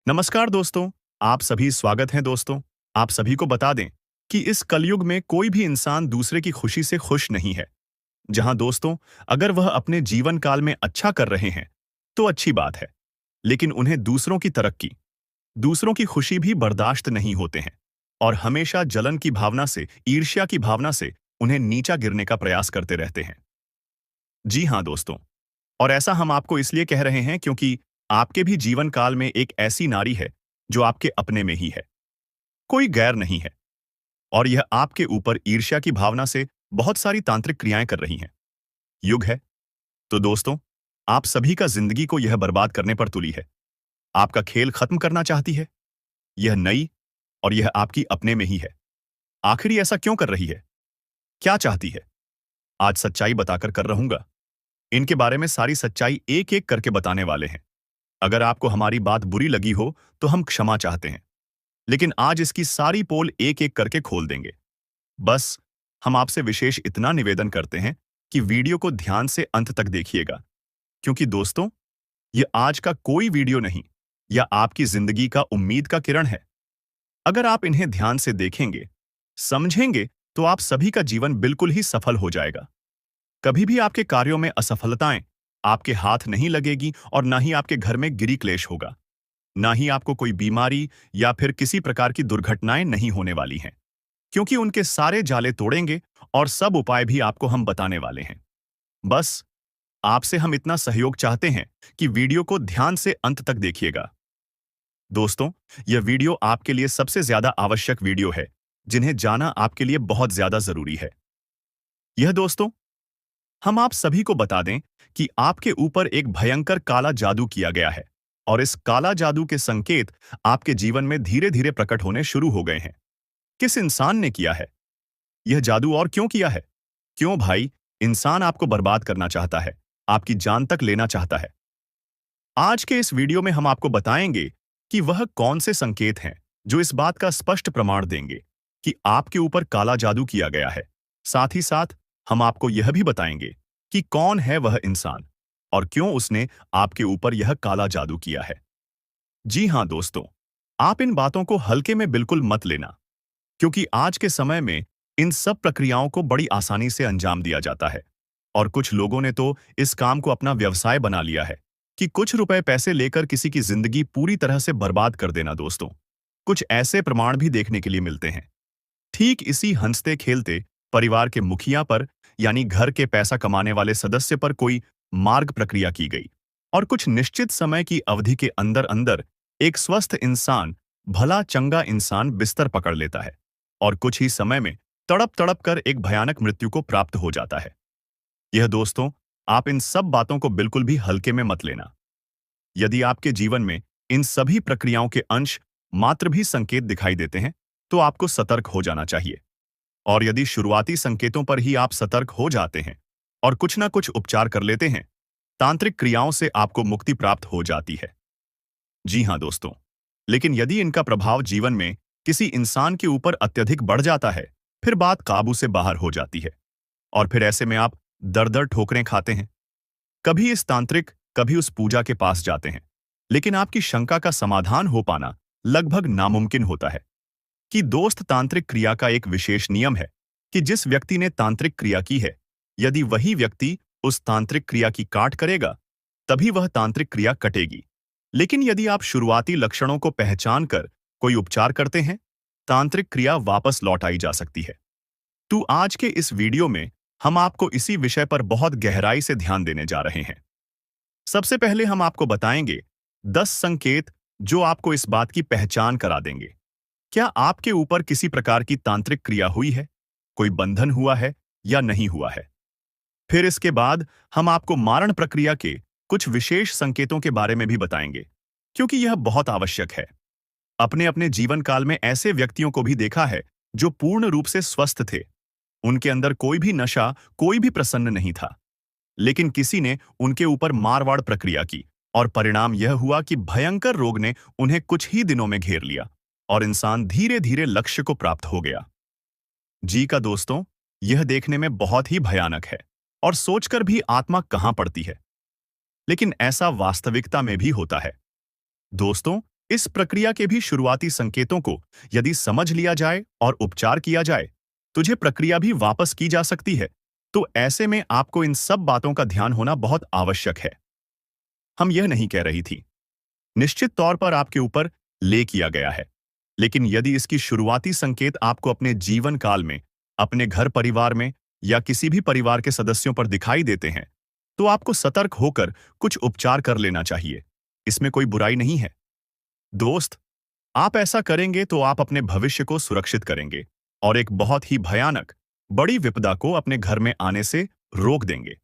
नमस्कार दोस्तों। आप सभी स्वागत हैं दोस्तों। आप सभी को बता दें कि इस कलयुग में कोई भी इंसान दूसरे की खुशी से खुश नहीं है। जहां दोस्तों, अगर वह अपने जीवन काल में अच्छा कर रहे हैं तो अच्छी बात है, लेकिन उन्हें दूसरों की तरक्की, दूसरों की खुशी भी बर्दाश्त नहीं होते हैं और हमेशा जलन की भावना से, ईर्ष्या की भावना से उन्हें नीचा गिरने का प्रयास करते रहते हैं। जी हाँ दोस्तों, और ऐसा हम आपको इसलिए कह रहे हैं क्योंकि आपके भी जीवन काल में एक ऐसी नारी है जो आपके अपने में ही है, कोई गैर नहीं है, और यह आपके ऊपर ईर्ष्या की भावना से बहुत सारी तांत्रिक क्रियाएं कर रही हैं। युग है तो दोस्तों, आप सभी का जिंदगी को यह बर्बाद करने पर तुली है, आपका खेल खत्म करना चाहती है। यह नई, और यह आपकी अपने में ही है। आखिर ये ऐसा क्यों कर रही है, क्या चाहती है? आज सच्चाई बताकर कर रहूंगा। इनके बारे में सारी सच्चाई एक एक करके बताने वाले हैं। अगर आपको हमारी बात बुरी लगी हो तो हम क्षमा चाहते हैं, लेकिन आज इसकी सारी पोल एक एक करके खोल देंगे। बस हम आपसे विशेष इतना निवेदन करते हैं कि वीडियो को ध्यान से अंत तक देखिएगा, क्योंकि दोस्तों, ये आज का कोई वीडियो नहीं, या आपकी जिंदगी का उम्मीद का किरण है। अगर आप इन्हें ध्यान से देखेंगे, समझेंगे, तो आप सभी का जीवन बिल्कुल ही सफल हो जाएगा। कभी भी आपके कार्यों में असफलताएं आपके हाथ नहीं लगेगी, और ना ही आपके घर में गिरी क्लेश होगा। ना ही आपको कोई बीमारी या फिर किसी प्रकार की दुर्घटनाएं नहीं होने वाली हैं, क्योंकि उनके सारे जाले तोड़ेंगे और सब उपाय भी आपको हम बताने वाले हैं। बस आपसे हम इतना सहयोग चाहते हैं कि वीडियो को ध्यान से अंत तक देखिएगा। दोस्तों, यह वीडियो आपके लिए सबसे ज्यादा आवश्यक वीडियो है, जिन्हें जाना आपके लिए बहुत ज्यादा जरूरी है। यह दोस्तों, हम आप सभी को बता दें कि आपके ऊपर एक भयंकर काला जादू किया गया है, और इस काला जादू के संकेत आपके जीवन में धीरे धीरे प्रकट होने शुरू हो गए हैं। किस इंसान ने किया है यह जादू, और क्यों किया है? क्यों भाई, इंसान आपको बर्बाद करना चाहता है, आपकी जान तक लेना चाहता है। आज के इस वीडियो में हम आपको बताएंगे कि वह कौन से संकेत हैं जो इस बात का स्पष्ट प्रमाण देंगे कि आपके ऊपर काला जादू किया गया है। साथ ही साथ हम आपको यह भी बताएंगे कि कौन है वह इंसान और क्यों उसने आपके ऊपर यह काला जादू किया है। जी हाँ दोस्तों, आप इन बातों को हल्के में बिल्कुल मत लेना, क्योंकि आज के समय में इन सब प्रक्रियाओं को बड़ी आसानी से अंजाम दिया जाता है, और कुछ लोगों ने तो इस काम को अपना व्यवसाय बना लिया है कि कुछ रुपए पैसे लेकर किसी की जिंदगी पूरी तरह से बर्बाद कर देना। दोस्तों, कुछ ऐसे प्रमाण भी देखने के लिए मिलते हैं। ठीक इसी हंसते खेलते परिवार के मुखिया पर, यानी घर के पैसा कमाने वाले सदस्य पर कोई मार्ग प्रक्रिया की गई, और कुछ निश्चित समय की अवधि के अंदर अंदर एक स्वस्थ इंसान, भला चंगा इंसान बिस्तर पकड़ लेता है, और कुछ ही समय में तड़प तड़प कर एक भयानक मृत्यु को प्राप्त हो जाता है। यह दोस्तों, आप इन सब बातों को बिल्कुल भी हल्के में मत लेना। यदि आपके जीवन में इन सभी प्रक्रियाओं के अंश मात्र भी संकेत दिखाई देते हैं, तो आपको सतर्क हो जाना चाहिए। और यदि शुरुआती संकेतों पर ही आप सतर्क हो जाते हैं और कुछ ना कुछ उपचार कर लेते हैं, तांत्रिक क्रियाओं से आपको मुक्ति प्राप्त हो जाती है। जी हाँ दोस्तों, लेकिन यदि इनका प्रभाव जीवन में किसी इंसान के ऊपर अत्यधिक बढ़ जाता है, फिर बात काबू से बाहर हो जाती है, और फिर ऐसे में आप दर दर ठोकरें खाते हैं। कभी इस तांत्रिक, कभी उस पूजा के पास जाते हैं, लेकिन आपकी शंका का समाधान हो पाना लगभग नामुमकिन होता है। कि दोस्त, तांत्रिक क्रिया का एक विशेष नियम है कि जिस व्यक्ति ने तांत्रिक क्रिया की है, यदि वही व्यक्ति उस तांत्रिक क्रिया की काट करेगा, तभी वह तांत्रिक क्रिया कटेगी। लेकिन यदि आप शुरुआती लक्षणों को पहचान कर कोई उपचार करते हैं, तांत्रिक क्रिया वापस लौट आई जा सकती है। तो आज के इस वीडियो में हम आपको इसी विषय पर बहुत गहराई से ध्यान देने जा रहे हैं। सबसे पहले हम आपको बताएंगे 10 संकेत जो आपको इस बात की पहचान करा देंगे क्या आपके ऊपर किसी प्रकार की तांत्रिक क्रिया हुई है, कोई बंधन हुआ है या नहीं हुआ है। फिर इसके बाद हम आपको मारण प्रक्रिया के कुछ विशेष संकेतों के बारे में भी बताएंगे, क्योंकि यह बहुत आवश्यक है। अपने अपने जीवन काल में ऐसे व्यक्तियों को भी देखा है जो पूर्ण रूप से स्वस्थ थे, उनके अंदर कोई भी नशा, कोई भी प्रसन्न नहीं था, लेकिन किसी ने उनके ऊपर मारवाड़ प्रक्रिया की, और परिणाम यह हुआ कि भयंकर रोग ने उन्हें कुछ ही दिनों में घेर लिया, और इंसान धीरे धीरे लक्ष्य को प्राप्त हो गया। जी का दोस्तों, यह देखने में बहुत ही भयानक है, और सोचकर भी आत्मा कहां पड़ती है, लेकिन ऐसा वास्तविकता में भी होता है। दोस्तों, इस प्रक्रिया के भी शुरुआती संकेतों को यदि समझ लिया जाए और उपचार किया जाए, तुझे प्रक्रिया भी वापस की जा सकती है। तो ऐसे में आपको इन सब बातों का ध्यान होना बहुत आवश्यक है। हम यह नहीं कह रही थी निश्चित तौर पर आपके ऊपर ले किया गया है, लेकिन यदि इसकी शुरुआती संकेत आपको अपने जीवन काल में, अपने घर परिवार में या किसी भी परिवार के सदस्यों पर दिखाई देते हैं, तो आपको सतर्क होकर कुछ उपचार कर लेना चाहिए। इसमें कोई बुराई नहीं है। दोस्त, आप ऐसा करेंगे तो आप अपने भविष्य को सुरक्षित करेंगे और एक बहुत ही भयानक, बड़ी विपदा को अपने घर में आने से रोक देंगे।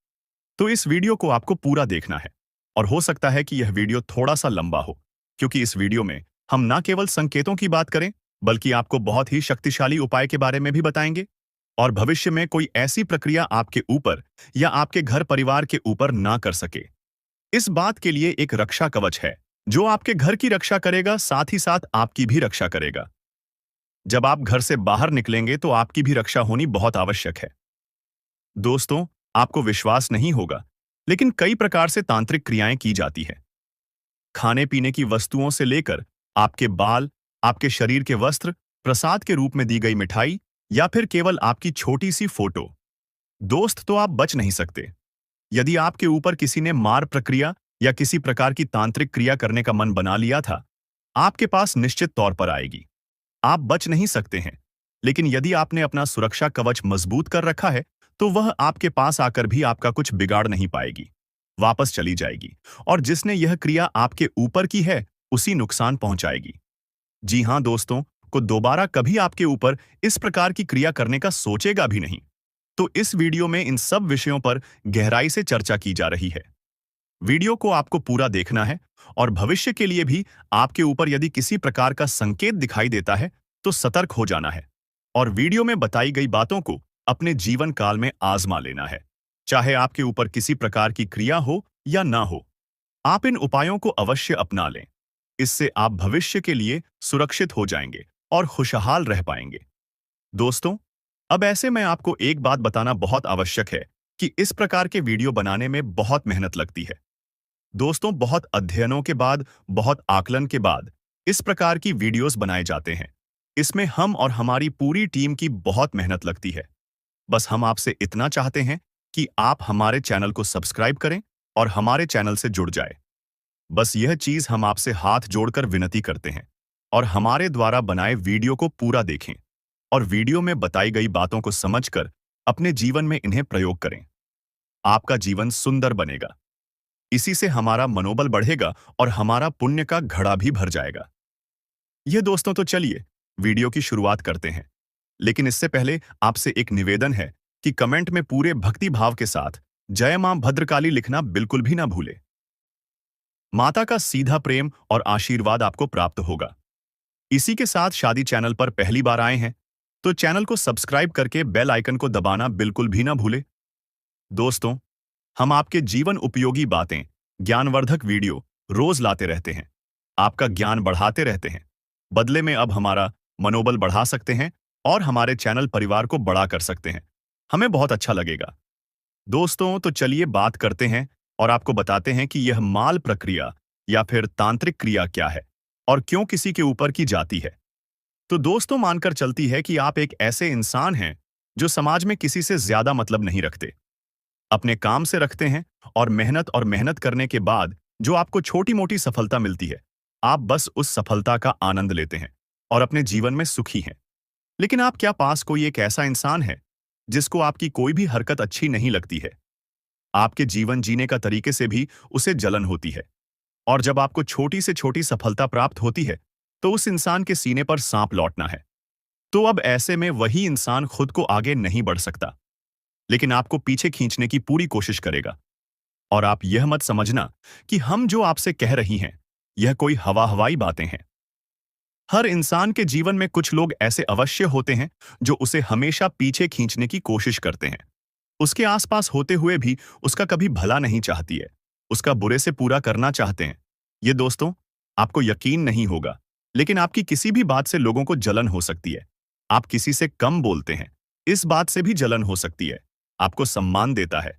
तो इस वीडियो को आपको पूरा देखना है और हो सकता है कि यह वीडियो थोड़ा सा लंबा हो, क्योंकि इस वीडियो में हम ना केवल संकेतों की बात करें, बल्कि आपको बहुत ही शक्तिशाली उपाय के बारे में भी बताएंगे और भविष्य में कोई ऐसी प्रक्रिया आपके ऊपर या आपके घर परिवार के ऊपर ना कर सके। इस बात के लिए एक रक्षा कवच है जो आपके घर की रक्षा करेगा, साथ ही साथ आपकी भी रक्षा करेगा। जब आप घर से बाहर निकलेंगे तो आपकी भी रक्षा होनी बहुत आवश्यक है। दोस्तों, आपको विश्वास नहीं होगा, लेकिन कई प्रकार से तांत्रिक क्रियाएं की जाती है। खाने पीने की वस्तुओं से लेकर आपके बाल, आपके शरीर के वस्त्र, प्रसाद के रूप में दी गई मिठाई या फिर केवल आपकी छोटी सी फोटो। दोस्त, तो आप बच नहीं सकते। यदि आपके ऊपर किसी ने मार प्रक्रिया या किसी प्रकार की तांत्रिक क्रिया करने का मन बना लिया था, आपके पास निश्चित तौर पर आएगी। आप बच नहीं सकते हैं, लेकिन यदि आपने अपना सुरक्षा कवच मजबूत कर रखा है, तो वह आपके पास आकर भी आपका कुछ बिगाड़ नहीं पाएगी, वापस चली जाएगी और जिसने यह क्रिया आपके ऊपर की है, उसी नुकसान पहुंचाएगी। जी हां दोस्तों, को दोबारा कभी आपके ऊपर इस प्रकार की क्रिया करने का सोचेगा भी नहीं। तो इस वीडियो में इन सब विषयों पर गहराई से चर्चा की जा रही है। वीडियो को आपको पूरा देखना है और भविष्य के लिए भी आपके ऊपर यदि किसी प्रकार का संकेत दिखाई देता है, तो सतर्क हो जाना है और वीडियो में बताई गई बातों को अपने जीवन काल में आजमा लेना है, चाहे आपके ऊपर किसी प्रकार की क्रिया हो या ना हो। आप इन उपायों को अवश्य अपना लें। इससे आप भविष्य के लिए सुरक्षित हो जाएंगे और खुशहाल रह पाएंगे। दोस्तों, अब ऐसे में आपको एक बात बताना बहुत आवश्यक है कि इस प्रकार के वीडियो बनाने में बहुत मेहनत लगती है। दोस्तों, बहुत अध्ययनों के बाद, बहुत आकलन के बाद इस प्रकार की वीडियोस बनाए जाते हैं। इसमें हम और हमारी पूरी टीम की बहुत मेहनत लगती है। बस हम आपसे इतना चाहते हैं कि आप हमारे चैनल को सब्सक्राइब करें और हमारे चैनल से जुड़ जाए। बस यह चीज हम आपसे हाथ जोड़कर विनती करते हैं और हमारे द्वारा बनाए वीडियो को पूरा देखें और वीडियो में बताई गई बातों को समझकर अपने जीवन में इन्हें प्रयोग करें। आपका जीवन सुंदर बनेगा। इसी से हमारा मनोबल बढ़ेगा और हमारा पुण्य का घड़ा भी भर जाएगा। ये दोस्तों, तो चलिए वीडियो की शुरुआत करते हैं। लेकिन इससे पहले आपसे एक निवेदन है कि कमेंट में पूरे भक्ति भाव के साथ जय मां भद्रकाली लिखना बिल्कुल भी ना भूले। माता का सीधा प्रेम और आशीर्वाद आपको प्राप्त होगा। इसी के साथ शादी चैनल पर पहली बार आए हैं, तो चैनल को सब्सक्राइब करके बेल आइकन को दबाना बिल्कुल भी ना भूले। दोस्तों, हम आपके जीवन उपयोगी बातें, ज्ञानवर्धक वीडियो रोज लाते रहते हैं, आपका ज्ञान बढ़ाते रहते हैं। बदले में अब हमारा मनोबल बढ़ा सकते हैं और हमारे चैनल परिवार को बड़ा कर सकते हैं। हमें बहुत अच्छा लगेगा। दोस्तों, तो चलिए बात करते हैं और आपको बताते हैं कि यह माल प्रक्रिया या फिर तांत्रिक क्रिया क्या है और क्यों किसी के ऊपर की जाती है। तो दोस्तों, मानकर चलती है कि आप एक ऐसे इंसान हैं जो समाज में किसी से ज्यादा मतलब नहीं रखते, अपने काम से रखते हैं और मेहनत करने के बाद जो आपको छोटी मोटी सफलता मिलती है, आप बस उस सफलता का आनंद लेते हैं और अपने जीवन में सुखी हैं। लेकिन आप क्या पास कोई एक ऐसा इंसान है जिसको आपकी कोई भी हरकत अच्छी नहीं लगती है? आपके जीवन जीने का तरीके से भी उसे जलन होती है और जब आपको छोटी से छोटी सफलता प्राप्त होती है, तो उस इंसान के सीने पर सांप लौटना है। तो अब ऐसे में वही इंसान खुद को आगे नहीं बढ़ सकता, लेकिन आपको पीछे खींचने की पूरी कोशिश करेगा। और आप यह मत समझना कि हम जो आपसे कह रही हैं, यह कोई हवाई बातें हैं। हर इंसान के जीवन में कुछ लोग ऐसे अवश्य होते हैं जो उसे हमेशा पीछे खींचने की कोशिश करते हैं। उसके आसपास होते हुए भी उसका कभी भला नहीं चाहती है, उसका बुरे से पूरा करना चाहते हैं। ये दोस्तों, आपको यकीन नहीं होगा, लेकिन आपकी किसी भी बात से लोगों को जलन हो सकती है। आप किसी से कम बोलते हैं, इस बात से भी जलन हो सकती है। आपको सम्मान देता है,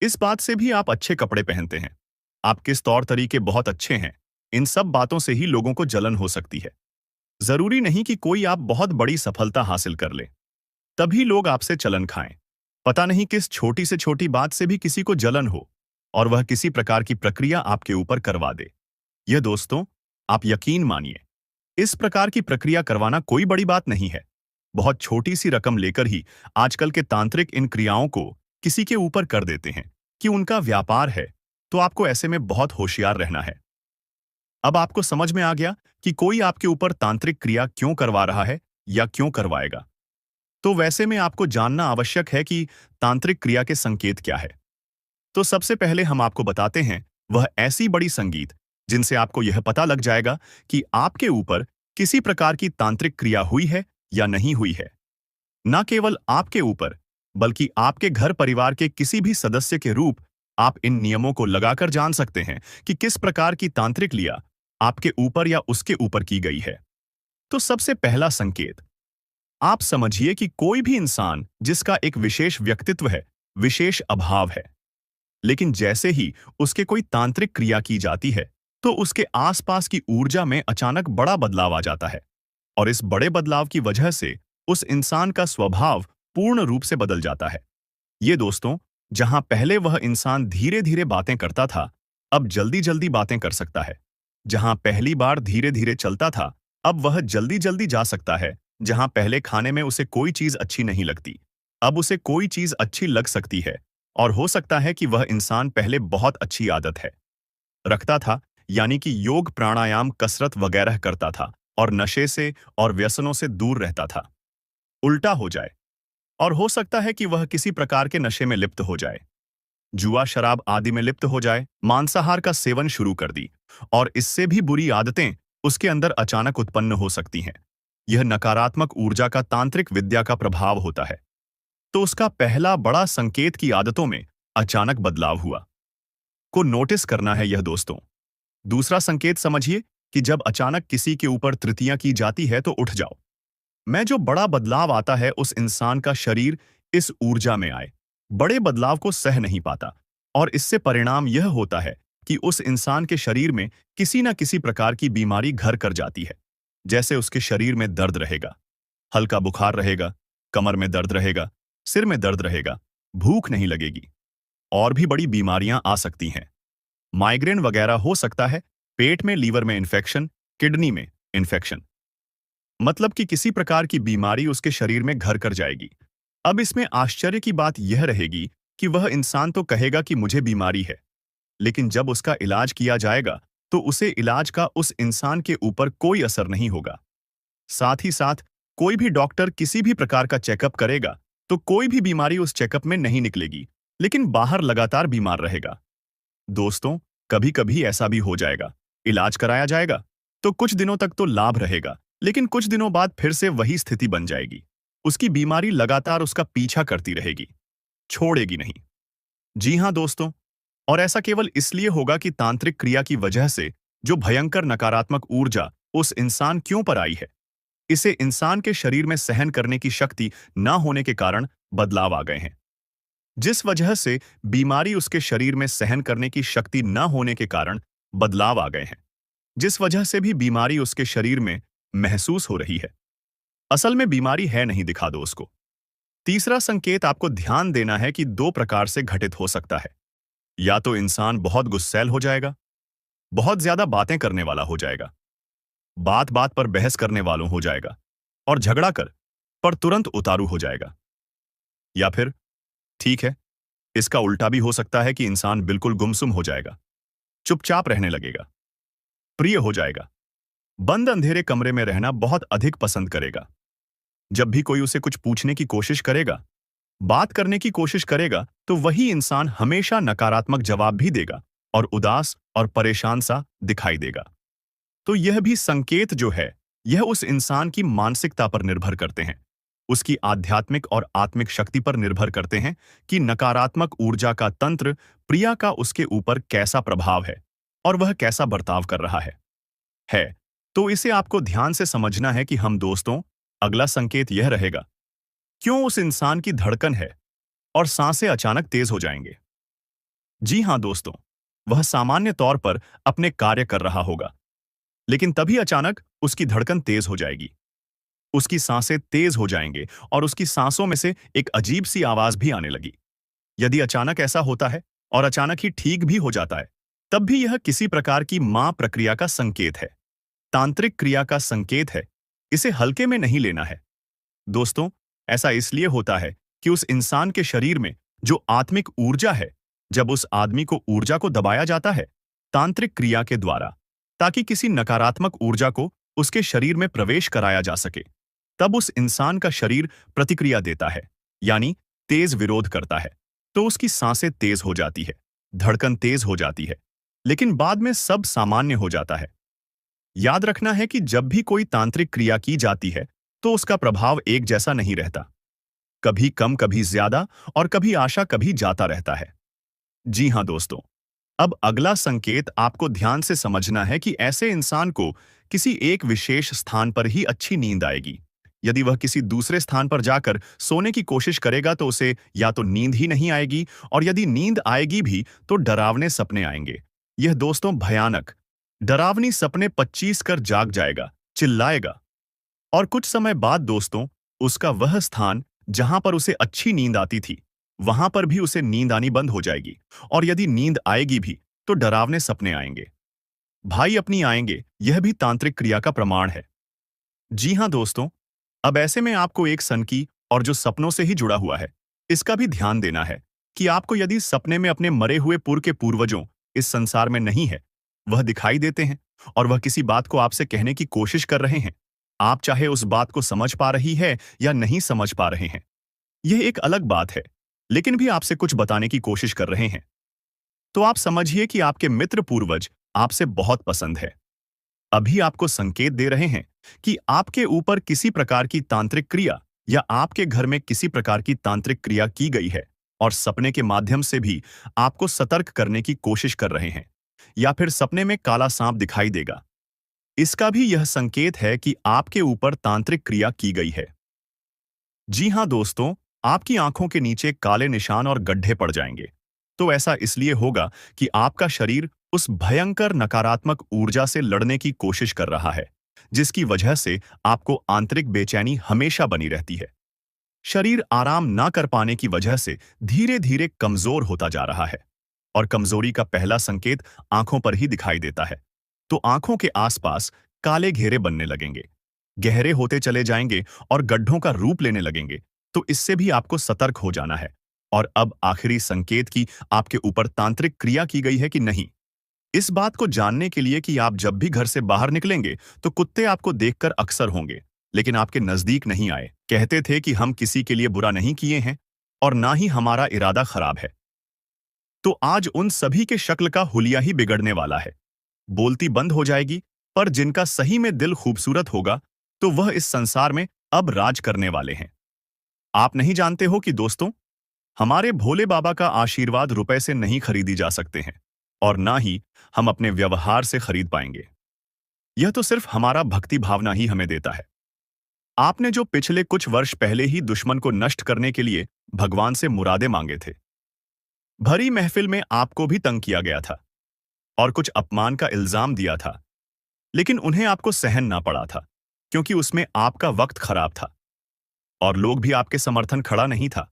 इस बात से भी आप अच्छे कपड़े पहनते हैं। आप किस तौर तरीके बहुत अच्छे हैं, इन सब बातों से ही लोगों को जलन हो सकती है। जरूरी नहीं कि कोई आप बहुत बड़ी सफलता हासिल कर ले तभी लोग आपसे चलन खाएं। पता नहीं किस छोटी से छोटी बात से भी किसी को जलन हो और वह किसी प्रकार की प्रक्रिया आपके ऊपर करवा दे। यह दोस्तों, आप यकीन मानिए, इस प्रकार की प्रक्रिया करवाना कोई बड़ी बात नहीं है। बहुत छोटी सी रकम लेकर ही आजकल के तांत्रिक इन क्रियाओं को किसी के ऊपर कर देते हैं कि उनका व्यापार है, तो आपको ऐसे में बहुत होशियार रहना है। अब आपको समझ में आ गया कि कोई आपके ऊपर तांत्रिक क्रिया क्यों करवा रहा है या क्यों करवाएगा। तो वैसे में आपको जानना आवश्यक है कि तांत्रिक क्रिया के संकेत क्या है। तो सबसे पहले हम आपको बताते हैं वह ऐसी बड़ी संगीत जिनसे आपको यह पता लग जाएगा कि आपके ऊपर किसी प्रकार की तांत्रिक क्रिया हुई है या नहीं हुई है। न केवल आपके ऊपर, बल्कि आपके घर परिवार के किसी भी सदस्य के रूप आप इन नियमों को लगाकर जान सकते हैं कि किस प्रकार की तांत्रिक क्रिया आपके ऊपर या उसके ऊपर की गई है। तो सबसे पहला संकेत, आप समझिए कि कोई भी इंसान जिसका एक विशेष व्यक्तित्व है, विशेष अभाव है, लेकिन जैसे ही उसके कोई तांत्रिक क्रिया की जाती है तो उसके आसपास की ऊर्जा में अचानक बड़ा बदलाव आ जाता है और इस बड़े बदलाव की वजह से उस इंसान का स्वभाव पूर्ण रूप से बदल जाता है। ये दोस्तों, जहां पहले वह इंसान धीरे धीरे बातें करता था, अब जल्दी जल्दी बातें कर सकता है। जहां पहली बार धीरे धीरे चलता था, अब वह जल्दी जल्दी जा सकता है। जहां पहले खाने में उसे कोई चीज अच्छी नहीं लगती, अब उसे कोई चीज अच्छी लग सकती है। और हो सकता है कि वह इंसान पहले बहुत अच्छी आदत है रखता था, यानी कि योग, प्राणायाम, कसरत वगैरह करता था और नशे से और व्यसनों से दूर रहता था, उल्टा हो जाए। और हो सकता है कि वह किसी प्रकार के नशे में लिप्त हो जाए, जुआ, शराब आदि में लिप्त हो जाए, मांसाहार का सेवन शुरू कर दी और इससे भी बुरी आदतें उसके अंदर अचानक उत्पन्न हो सकती हैं। यह नकारात्मक ऊर्जा का तांत्रिक विद्या का प्रभाव होता है। तो उसका पहला बड़ा संकेत की आदतों में अचानक बदलाव हुआ को नोटिस करना है यह दोस्तों। दूसरा संकेत समझिए कि जब अचानक किसी के ऊपर तृतीया की जाती है तो उठ जाओ। मैं जो बड़ा बदलाव आता है उस इंसान का शरीर इस ऊर्जा में आए, बड़े बदलाव को सह नहीं पाता और इससे परिणाम यह होता है कि उस इंसान के शरीर में किसी न किसी प्रकार की बीमारी घर कर जाती है। जैसे उसके शरीर में दर्द रहेगा, हल्का बुखार रहेगा, कमर में दर्द रहेगा, सिर में दर्द रहेगा, भूख नहीं लगेगी, और भी बड़ी बीमारियां आ सकती हैं। माइग्रेन वगैरह हो सकता है, पेट में, लीवर में इन्फेक्शन, किडनी में इन्फेक्शन, मतलब कि किसी प्रकार की बीमारी उसके शरीर में घर कर जाएगी। अब इसमें आश्चर्य की बात यह रहेगी कि वह इंसान तो कहेगा कि मुझे बीमारी है, लेकिन जब उसका इलाज किया जाएगा तो उसे इलाज का उस इंसान के ऊपर कोई असर नहीं होगा। साथ ही साथ कोई भी डॉक्टर किसी भी प्रकार का चेकअप करेगा तो कोई भी बीमारी उस चेकअप में नहीं निकलेगी, लेकिन बाहर लगातार बीमार रहेगा। दोस्तों, कभी कभी ऐसा भी हो जाएगा, इलाज कराया जाएगा तो कुछ दिनों तक तो लाभ रहेगा, लेकिन कुछ दिनों बाद फिर से वही स्थिति बन जाएगी। उसकी बीमारी लगातार उसका पीछा करती रहेगी, छोड़ेगी नहीं। जी हां दोस्तों, और ऐसा केवल इसलिए होगा कि तांत्रिक क्रिया की वजह से जो भयंकर नकारात्मक ऊर्जा उस इंसान क्यों पर आई है, इसे इंसान के शरीर में सहन करने की शक्ति ना होने के कारण बदलाव आ गए हैं। जिस वजह से बीमारी उसके शरीर में सहन करने की शक्ति न होने के कारण बदलाव आ गए हैं, जिस वजह से भी बीमारी उसके शरीर में महसूस हो रही है। असल में बीमारी है नहीं, दिखा दो उसको। तीसरा संकेत आपको ध्यान देना है कि दो प्रकार से घटित हो सकता है। या तो इंसान बहुत गुस्सैल हो जाएगा, बहुत ज्यादा बातें करने वाला हो जाएगा, बात बात पर बहस करने वालों हो जाएगा और झगड़ा कर पर तुरंत उतारू हो जाएगा। या फिर ठीक है, इसका उल्टा भी हो सकता है कि इंसान बिल्कुल गुमसुम हो जाएगा, चुपचाप रहने लगेगा, प्रिय हो जाएगा, बंद अंधेरे कमरे में रहना बहुत अधिक पसंद करेगा। जब भी कोई उसे कुछ पूछने की कोशिश करेगा, बात करने की कोशिश करेगा, तो वही इंसान हमेशा नकारात्मक जवाब भी देगा और उदास और परेशान सा दिखाई देगा। तो यह भी संकेत जो है, यह उस इंसान की मानसिकता पर निर्भर करते हैं, उसकी आध्यात्मिक और आत्मिक शक्ति पर निर्भर करते हैं कि नकारात्मक ऊर्जा का तंत्र प्रिया का उसके ऊपर कैसा प्रभाव है और वह कैसा बर्ताव कर रहा है। तो इसे आपको ध्यान से समझना है कि हम दोस्तों, अगला संकेत यह रहेगा, क्यों उस इंसान की धड़कन है और सांसें अचानक तेज हो जाएंगे। जी हां दोस्तों, वह सामान्य तौर पर अपने कार्य कर रहा होगा, लेकिन तभी अचानक उसकी धड़कन तेज हो जाएगी, उसकी सांसें तेज हो जाएंगे और उसकी सांसों में से एक अजीब सी आवाज भी आने लगी। यदि अचानक ऐसा होता है और अचानक ही ठीक भी हो जाता है, तब भी यह किसी प्रकार की मां प्रक्रिया का संकेत है, तांत्रिक क्रिया का संकेत है। इसे हल्के में नहीं लेना है। दोस्तों, ऐसा इसलिए होता है कि उस इंसान के शरीर में जो आत्मिक ऊर्जा है, जब उस आदमी को ऊर्जा को दबाया जाता है तांत्रिक क्रिया के द्वारा, ताकि किसी नकारात्मक ऊर्जा को उसके शरीर में प्रवेश कराया जा सके, तब उस इंसान का शरीर प्रतिक्रिया देता है, यानी तेज विरोध करता है। तो उसकी सांसें तेज हो जाती है, धड़कन तेज हो जाती है, लेकिन बाद में सब सामान्य हो जाता है। याद रखना है कि जब भी कोई तांत्रिक क्रिया की जाती है, तो उसका प्रभाव एक जैसा नहीं रहता। कभी कम, कभी ज्यादा, और कभी आशा, कभी जाता रहता है। जी हाँ दोस्तों, अब अगला संकेत आपको ध्यान से समझना है कि ऐसे इंसान को किसी एक विशेष स्थान पर ही अच्छी नींद आएगी। यदि वह किसी दूसरे स्थान पर जाकर सोने की कोशिश करेगा तो उसे या तो नींद ही नहीं आएगी, और यदि नींद आएगी भी तो डरावने सपने आएंगे। यह दोस्तों भयानक डरावनी सपने 25 कर जाग जाएगा, चिल्लाएगा, और कुछ समय बाद दोस्तों उसका वह स्थान जहां पर उसे अच्छी नींद आती थी, वहां पर भी उसे नींद आनी बंद हो जाएगी, और यदि नींद आएगी भी तो डरावने सपने आएंगे। भाई अपनी आएंगे, यह भी तांत्रिक क्रिया का प्रमाण है। जी हां दोस्तों, अब ऐसे में आपको एक सनकी और जो सपनों से ही जुड़ा हुआ है, इसका भी ध्यान देना है कि आपको यदि सपने में अपने मरे हुए पूर्व के पूर्वजों इस संसार में नहीं है, वह दिखाई देते हैं और वह किसी बात को आपसे कहने की कोशिश कर रहे हैं, आप चाहे उस बात को समझ पा रही है या नहीं समझ पा रहे हैं, यह एक अलग बात है, लेकिन भी आपसे कुछ बताने की कोशिश कर रहे हैं, तो आप समझिए कि आपके मित्र पूर्वज आपसे बहुत पसंद है। अभी आपको संकेत दे रहे हैं कि आपके ऊपर किसी प्रकार की तांत्रिक क्रिया या आपके घर में किसी प्रकार की तांत्रिक क्रिया की गई है, और सपने के माध्यम से भी आपको सतर्क करने की कोशिश कर रहे हैं, या फिर सपने में काला सांप दिखाई देगा। इसका भी यह संकेत है कि आपके ऊपर तांत्रिक क्रिया की गई है। जी हां दोस्तों, आपकी आंखों के नीचे काले निशान और गड्ढे पड़ जाएंगे। तो ऐसा इसलिए होगा कि आपका शरीर उस भयंकर नकारात्मक ऊर्जा से लड़ने की कोशिश कर रहा है, जिसकी वजह से आपको आंतरिक बेचैनी हमेशा बनी रहती है। शरीर आराम ना कर पाने की वजह से धीरे धीरे कमजोर होता जा रहा है, और कमजोरी का पहला संकेत आंखों पर ही दिखाई देता है। तो आंखों के आसपास काले घेरे बनने लगेंगे, गहरे होते चले जाएंगे और गड्ढों का रूप लेने लगेंगे। तो इससे भी आपको सतर्क हो जाना है। और अब आखिरी संकेत कि आपके ऊपर तांत्रिक क्रिया की गई है कि नहीं, इस बात को जानने के लिए कि आप जब भी घर से बाहर निकलेंगे तो कुत्ते आपको देखकर अक्सर होंगे, लेकिन आपके नजदीक नहीं आए। कहते थे कि हम किसी के लिए बुरा नहीं किए हैं और ना ही हमारा इरादा खराब है। तो आज उन सभी के शक्ल का हुलिया ही बिगड़ने वाला है। बोलती बंद हो जाएगी, पर जिनका सही में दिल खूबसूरत होगा, तो वह इस संसार में अब राज करने वाले हैं। आप नहीं जानते हो कि दोस्तों, हमारे भोले बाबा का आशीर्वाद रुपए से नहीं खरीदी जा सकते हैं, और ना ही हम अपने व्यवहार से खरीद पाएंगे। यह तो सिर्फ हमारा भक्ति भावना ही हमें देता है। आपने जो पिछले कुछ वर्ष पहले ही दुश्मन को नष्ट करने के लिए भगवान से मुरादे मांगे थे, भरी महफिल में आपको भी तंग किया गया था और कुछ अपमान का इल्जाम दिया था, लेकिन उन्हें आपको सहन ना पड़ा था, क्योंकि उसमें आपका वक्त खराब था और लोग भी आपके समर्थन खड़ा नहीं था।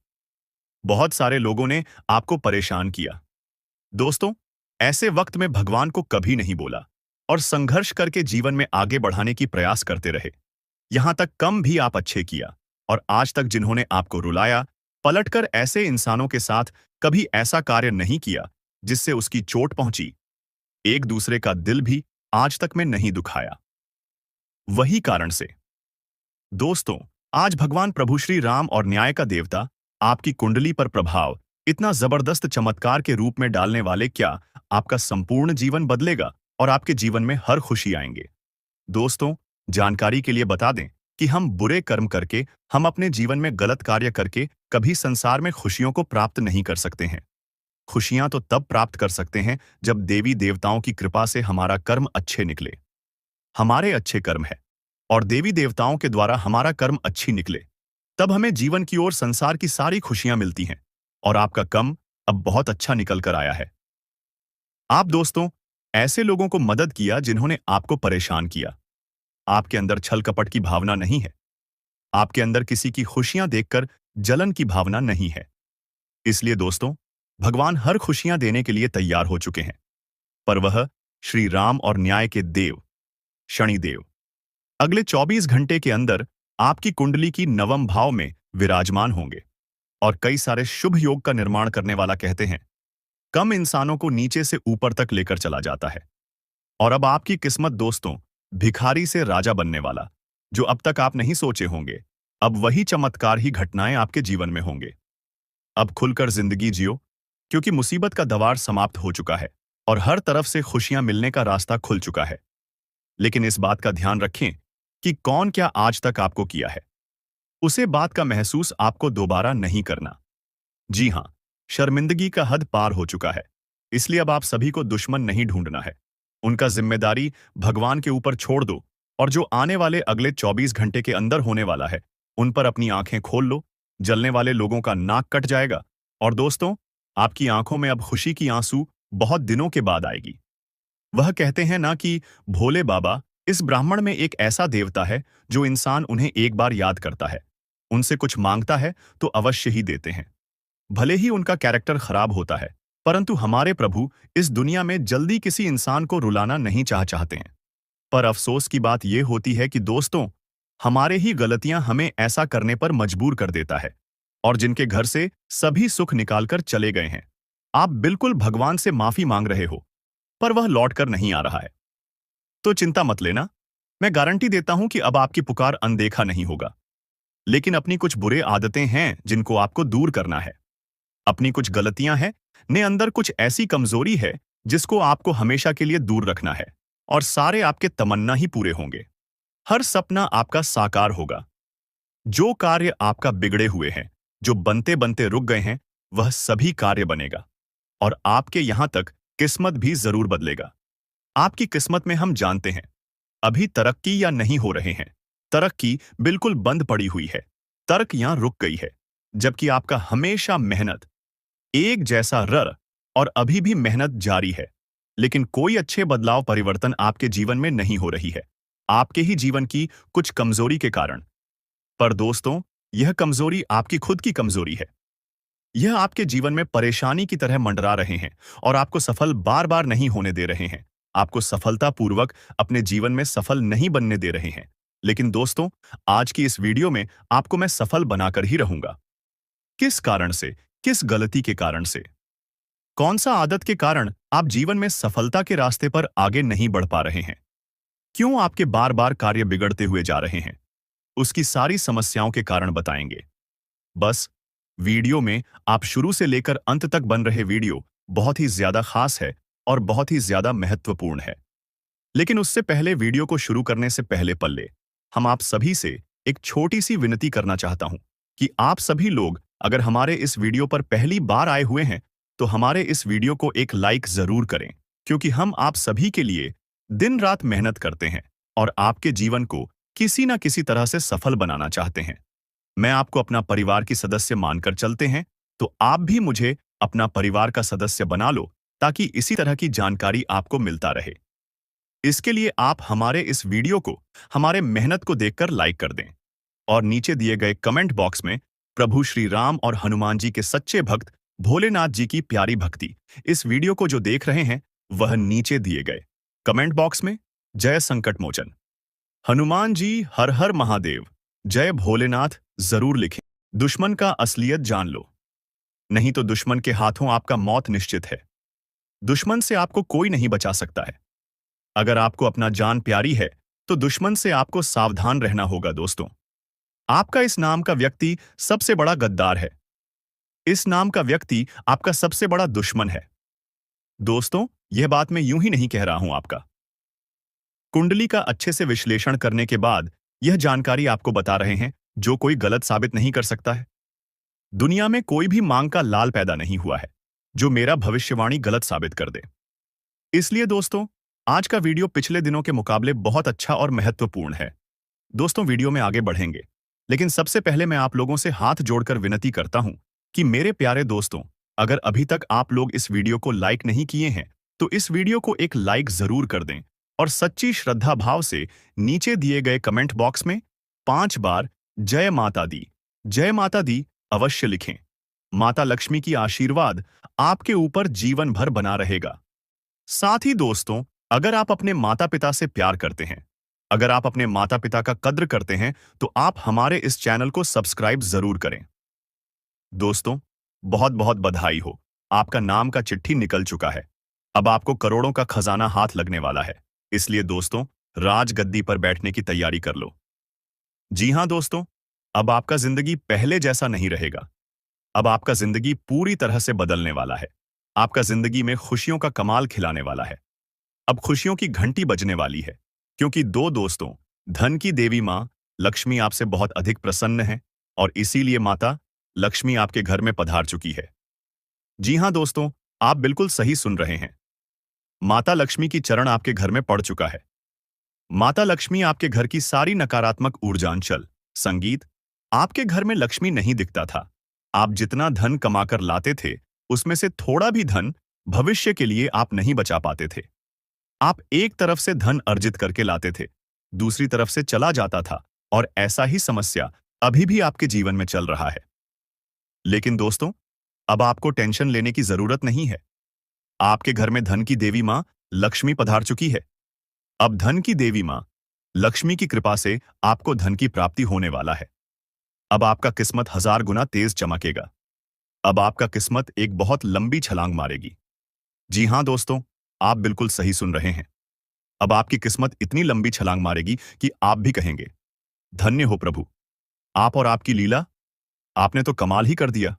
बहुत सारे लोगों ने आपको परेशान किया। दोस्तों, ऐसे वक्त में भगवान को कभी नहीं बोला और संघर्ष करके जीवन में आगे बढ़ाने की प्रयास करते रहे। यहां तक कम भी आप अच्छे किया, और आज तक जिन्होंने आपको रुलाया, पलटकर ऐसे इंसानों के साथ कभी ऐसा कार्य नहीं किया जिससे उसकी चोट पहुंची। एक दूसरे का दिल भी आज तक में नहीं दुखाया। वही कारण से दोस्तों, आज भगवान प्रभु श्री राम और न्याय का देवता आपकी कुंडली पर प्रभाव इतना जबरदस्त चमत्कार के रूप में डालने वाले, क्या आपका संपूर्ण जीवन बदलेगा और आपके जीवन में हर खुशी आएंगे। दोस्तों, जानकारी के लिए बता दें कि हम बुरे कर्म करके, हम अपने जीवन में गलत कार्य करके कभी संसार में खुशियों को प्राप्त नहीं कर सकते हैं। खुशियां तो तब प्राप्त कर सकते हैं जब देवी देवताओं की कृपा से हमारा कर्म अच्छे निकले, हमारे अच्छे कर्म है, और देवी देवताओं के द्वारा हमारा कर्म अच्छी निकले, तब हमें जीवन की ओर संसार की सारी खुशियां मिलती हैं। और आपका कर्म अब बहुत अच्छा निकल कर आया है। आप दोस्तों, ऐसे लोगों को मदद किया जिन्होंने आपको परेशान किया। आपके अंदर छल कपट की भावना नहीं है। आपके अंदर किसी की खुशियां देखकर जलन की भावना नहीं है। इसलिए दोस्तों, भगवान हर खुशियां देने के लिए तैयार हो चुके हैं, पर वह श्री राम और न्याय के देव शनिदेव अगले 24 घंटे के अंदर आपकी कुंडली की नवम भाव में विराजमान होंगे और कई सारे शुभ योग का निर्माण करने वाला कहते हैं कम इंसानों को नीचे से ऊपर तक लेकर चला जाता है। और अब आपकी किस्मत दोस्तों, भिखारी से राजा बनने वाला, जो अब तक आप नहीं सोचे होंगे, अब वही चमत्कार ही घटनाएं आपके जीवन में होंगे। अब खुलकर जिंदगी जियो, क्योंकि मुसीबत का दवार समाप्त हो चुका है और हर तरफ से खुशियां मिलने का रास्ता खुल चुका है। लेकिन इस बात का ध्यान रखें कि कौन क्या आज तक आपको किया है, उसे बात का महसूस आपको दोबारा नहीं करना। जी हां, शर्मिंदगी का हद पार हो चुका है। इसलिए अब आप सभी को दुश्मन नहीं ढूंढना है। उनका जिम्मेदारी भगवान के ऊपर छोड़ दो और जो आने वाले अगले 24 घंटे के अंदर होने वाला है, उन पर अपनी आंखें खोल लो। जलने वाले लोगों का नाक कट जाएगा और दोस्तों, आपकी आंखों में अब खुशी की आंसू बहुत दिनों के बाद आएगी। वह कहते हैं ना कि भोले बाबा, इस ब्राह्मण में एक ऐसा देवता है जो इंसान उन्हें एक बार याद करता है, उनसे कुछ मांगता है तो अवश्य ही देते हैं। भले ही उनका कैरेक्टर खराब होता है, परंतु हमारे प्रभु इस दुनिया में जल्दी किसी इंसान को रुलाना नहीं चाहते हैं। पर अफसोस की बात यह होती है कि दोस्तों, हमारे ही गलतियां हमें ऐसा करने पर मजबूर कर देता है। और जिनके घर से सभी सुख निकालकर चले गए हैं, आप बिल्कुल भगवान से माफी मांग रहे हो, पर वह लौटकर नहीं आ रहा है। तो चिंता मत लेना, मैं गारंटी देता हूं कि अब आपकी पुकार अनदेखा नहीं होगा। लेकिन अपनी कुछ बुरे आदतें हैं जिनको आपको दूर करना है। अपनी कुछ गलतियां हैं, ने अंदर कुछ ऐसी कमजोरी है जिसको आपको हमेशा के लिए दूर रखना है, और सारे आपके तमन्ना ही पूरे होंगे। हर सपना आपका साकार होगा। जो कार्य आपका बिगड़े हुए हैं, जो बनते बनते रुक गए हैं, वह सभी कार्य बनेगा। और आपके यहां तक किस्मत भी जरूर बदलेगा। आपकी किस्मत में हम जानते हैं, अभी तरक्की या नहीं हो रहे हैं। तरक्की बिल्कुल बंद पड़ी हुई है। तर्क यहां रुक गई है। जबकि आपका हमेशा मेहनत एक जैसा और अभी भी मेहनत जारी है। लेकिन कोई अच्छे बदलाव परिवर्तन आपके जीवन में नहीं हो रही है, आपके ही जीवन की कुछ कमजोरी के कारण। पर दोस्तों, यह कमजोरी आपकी खुद की कमजोरी है। यह आपके जीवन में परेशानी की तरह मंडरा रहे हैं और आपको सफल बार बार नहीं होने दे रहे हैं। आपको सफलतापूर्वक अपने जीवन में सफल नहीं बनने दे रहे हैं। लेकिन दोस्तों, आज की इस वीडियो में आपको मैं सफल बनाकर ही रहूंगा। किस कारण से, किस गलती के कारण से, कौन सा आदत के कारण आप जीवन में सफलता के रास्ते पर आगे नहीं बढ़ पा रहे हैं, क्यों आपके बार बार कार्य बिगड़ते हुए जा रहे हैं, उसकी सारी समस्याओं के कारण बताएंगे। बस वीडियो में आप शुरू से लेकर अंत तक बन रहे वीडियो बहुत ही ज्यादा खास है और बहुत ही ज्यादा महत्वपूर्ण है। लेकिन उससे पहले, वीडियो को शुरू करने से पहले हम आप सभी से एक छोटी सी विनती करना चाहता हूं कि आप सभी लोग अगर हमारे इस वीडियो पर पहली बार आए हुए हैं तो हमारे इस वीडियो को एक लाइक जरूर करें, क्योंकि हम आप सभी के लिए दिन रात मेहनत करते हैं और आपके जीवन को किसी न किसी तरह से सफल बनाना चाहते हैं। मैं आपको अपना परिवार की सदस्य मानकर चलते हैं, तो आप भी मुझे अपना परिवार का सदस्य बना लो, ताकि इसी तरह की जानकारी आपको मिलता रहे। इसके लिए आप हमारे इस वीडियो को, हमारे मेहनत को देखकर लाइक कर दें और नीचे दिए गए कमेंट बॉक्स में प्रभु श्री राम और हनुमान जी के सच्चे भक्त भोलेनाथ जी की प्यारी भक्ति, इस वीडियो को जो देख रहे हैं, वह नीचे दिए गए कमेंट बॉक्स में जय संकट मोचन, हनुमान जी हर हर महादेव, जय भोलेनाथ जरूर लिखें। दुश्मन का असलियत जान लो, नहीं तो दुश्मन के हाथों आपका मौत निश्चित है। दुश्मन से आपको कोई नहीं बचा सकता है। अगर आपको अपना जान प्यारी है तो दुश्मन से आपको सावधान रहना होगा। दोस्तों, आपका इस नाम का व्यक्ति सबसे बड़ा गद्दार है। इस नाम का व्यक्ति आपका सबसे बड़ा दुश्मन है। दोस्तों, यह बात मैं यूं ही नहीं कह रहा हूं। आपका कुंडली का अच्छे से विश्लेषण करने के बाद यह जानकारी आपको बता रहे हैं, जो कोई गलत साबित नहीं कर सकता है। दुनिया में कोई भी मांग का लाल पैदा नहीं हुआ है जो मेरा भविष्यवाणी गलत साबित कर दे। इसलिए दोस्तों, आज का वीडियो पिछले दिनों के मुकाबले बहुत अच्छा और महत्वपूर्ण है। दोस्तों, वीडियो में आगे बढ़ेंगे, लेकिन सबसे पहले मैं आप लोगों से हाथ जोड़कर विनती करता हूं कि मेरे प्यारे दोस्तों, अगर अभी तक आप लोग इस वीडियो को लाइक नहीं किए हैं तो इस वीडियो को एक लाइक जरूर कर दें और सच्ची श्रद्धा भाव से नीचे दिए गए कमेंट बॉक्स में 5 बार जय माता दी अवश्य लिखें। माता लक्ष्मी की आशीर्वाद आपके ऊपर जीवन भर बना रहेगा। साथ ही दोस्तों, अगर आप अपने माता पिता से प्यार करते हैं, अगर आप अपने माता पिता का कद्र करते हैं, तो आप हमारे इस चैनल को सब्सक्राइब जरूर करें। दोस्तों, बहुत बहुत बधाई हो, आपका नाम का चिट्ठी निकल चुका है। अब आपको करोड़ों का खजाना हाथ लगने वाला है। इसलिए दोस्तों, राजगद्दी पर बैठने की तैयारी कर लो। जी हां दोस्तों, अब आपका जिंदगी पहले जैसा नहीं रहेगा। अब आपका जिंदगी पूरी तरह से बदलने वाला है। आपका जिंदगी में खुशियों का कमाल खिलाने वाला है। अब खुशियों की घंटी बजने वाली है, क्योंकि दोस्तों, धन की देवी मां लक्ष्मी आपसे बहुत अधिक प्रसन्न है और इसीलिए माता लक्ष्मी आपके घर में पधार चुकी है। जी हां दोस्तों, आप बिल्कुल सही सुन रहे हैं। माता लक्ष्मी की चरण आपके घर में पड़ चुका है। माता लक्ष्मी आपके घर की सारी नकारात्मक ऊर्जांचल संगीत। आपके घर में लक्ष्मी नहीं दिखता था। आप जितना धन कमाकर लाते थे, उसमें से थोड़ा भी धन भविष्य के लिए आप नहीं बचा पाते थे। आप एक तरफ से धन अर्जित करके लाते थे, दूसरी तरफ से चला जाता था, और ऐसा ही समस्या अभी भी आपके जीवन में चल रहा है। लेकिन दोस्तों, अब आपको टेंशन लेने की जरूरत नहीं है। आपके घर में धन की देवी मां लक्ष्मी पधार चुकी है। अब धन की देवी मां लक्ष्मी की कृपा से आपको धन की प्राप्ति होने वाला है। अब आपका किस्मत 1000 गुना तेज चमकेगा। अब आपका किस्मत एक बहुत लंबी छलांग मारेगी। जी हां दोस्तों, आप बिल्कुल सही सुन रहे हैं। अब आपकी किस्मत इतनी लंबी छलांग मारेगी कि आप भी कहेंगे, धन्य हो प्रभु, आप और आपकी लीला, आपने तो कमाल ही कर दिया।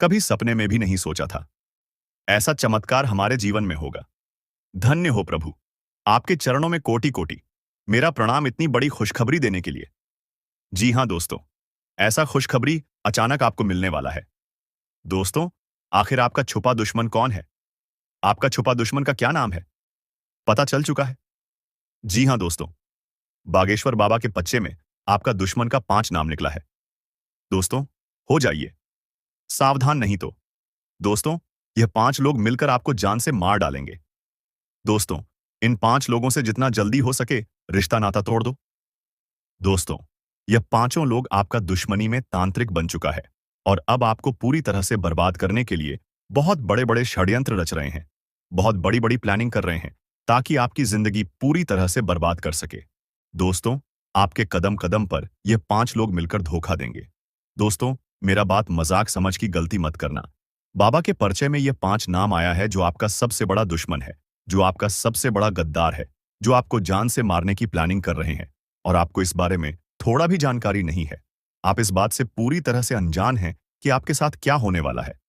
कभी सपने में भी नहीं सोचा था ऐसा चमत्कार हमारे जीवन में होगा। धन्य हो प्रभु, आपके चरणों में कोटि कोटि मेरा प्रणाम इतनी बड़ी खुशखबरी देने के लिए। जी हां दोस्तों, ऐसा खुशखबरी अचानक आपको मिलने वाला है। दोस्तों, आखिर आपका छुपा दुश्मन कौन है? आपका छुपा दुश्मन का क्या नाम है? पता चल चुका है? जी हां दोस्तों, बागेश्वर बाबा के पच्चे में आपका दुश्मन का 5 नाम निकला है। दोस्तों, हो जाइए सावधान, नहीं तो दोस्तों, यह 5 लोग मिलकर आपको जान से मार डालेंगे। दोस्तों, इन 5 लोगों से जितना जल्दी हो सके रिश्ता नाता तोड़ दो। दोस्तों, यह पांचों लोग आपका दुश्मनी में तांत्रिक बन चुका है और अब आपको पूरी तरह से बर्बाद करने के लिए बहुत बड़े-बड़े षड्यंत्र रच रहे हैं, बहुत बड़ी-बड़ी प्लानिंग कर रहे हैं, ताकि आपकी जिंदगी पूरी तरह से बर्बाद कर सके। दोस्तों, आपके कदम-कदम पर यह 5 लोग मिलकर धोखा देंगे। दोस्तों, मेरा बात मजाक समझ की गलती मत करना। बाबा के पर्चे में यह 5 नाम आया है जो आपका सबसे बड़ा दुश्मन है, जो आपका सबसे बड़ा गद्दार है, जो आपको जान से मारने की प्लानिंग कर रहे हैं, और आपको इस बारे में थोड़ा भी जानकारी नहीं है। आप इस बात से पूरी तरह से अनजान हैं कि आपके साथ क्या होने वाला है।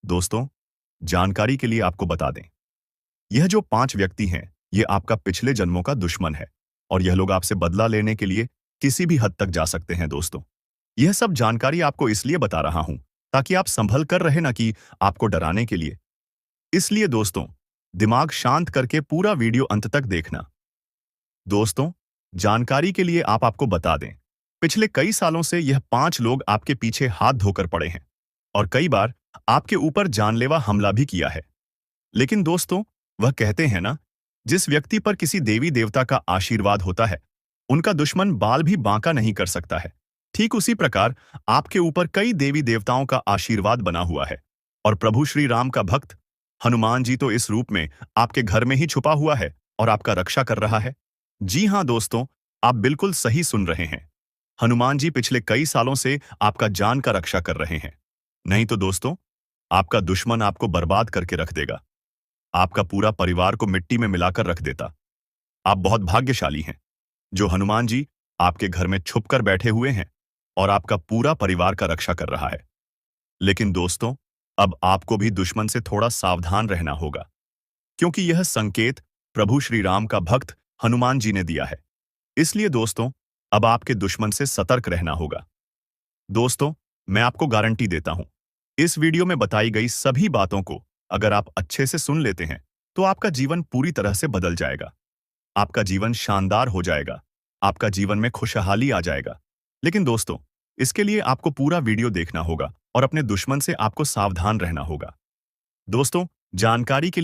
दोस्तों, जानकारी के लिए आपको बता दें, यह जो 5 व्यक्ति हैं, ये आपका पिछले जन्मों का दुश्मन है और यह लोग आपसे बदला लेने के लिए किसी भी हद तक जा सकते हैं। दोस्तों, यह सब जानकारी आपको इसलिए बता रहा हूं ताकि आप संभल कर रहे, ना कि आपको डराने के लिए। इसलिए दोस्तों, दिमाग शांत करके पूरा वीडियो अंत तक देखना। दोस्तों, जानकारी के लिए आपको बता दें, पिछले कई सालों से यह 5 लोग आपके पीछे हाथ धोकर पड़े हैं और कई बार आपके ऊपर जानलेवा हमला भी किया है। लेकिन दोस्तों, वह कहते हैं ना, जिस व्यक्ति पर किसी देवी देवता का आशीर्वाद होता है, उनका दुश्मन बाल भी बांका नहीं कर सकता है। ठीक उसी प्रकार आपके ऊपर कई देवी देवताओं का आशीर्वाद बना हुआ है और प्रभु श्री राम का भक्त हनुमान जी तो इस रूप में आपके घर में ही छुपा हुआ है और आपका रक्षा कर रहा है। जी हां दोस्तों, आप बिल्कुल सही सुन रहे हैं। हनुमान जी पिछले कई सालों से आपका जान का रक्षा कर रहे हैं। नहीं तो दोस्तों, आपका दुश्मन आपको बर्बाद करके रख देगा, आपका पूरा परिवार को मिट्टी में मिलाकर रख देता। आप बहुत भाग्यशाली हैं जो हनुमान जी आपके घर में छुपकर बैठे हुए हैं और आपका पूरा परिवार का रक्षा कर रहा है। लेकिन दोस्तों, अब आपको भी दुश्मन से थोड़ा सावधान रहना होगा, क्योंकि यह संकेत प्रभु श्री राम का भक्त हनुमान जी ने दिया है। इसलिए दोस्तों, अब आपके दुश्मन से सतर्क रहना होगा। दोस्तों, मैं आपको गारंटी देता हूं, इस वीडियो में बताई गई सभी बातों को अगर आप अच्छे से सुन लेते हैं, तो आपका जीवन पूरी तरह से बदल जाएगा। आपका जीवन शानदार हो जाएगा, आपका जीवन में खुशहाली आ जाएगा। लेकिन दोस्तों, इसके लिए आपको पूरा वीडियो देखना होगा और अपने दुश्मन से आपको सावधान रहना होगा। दोस्तों, जानकारी के लिए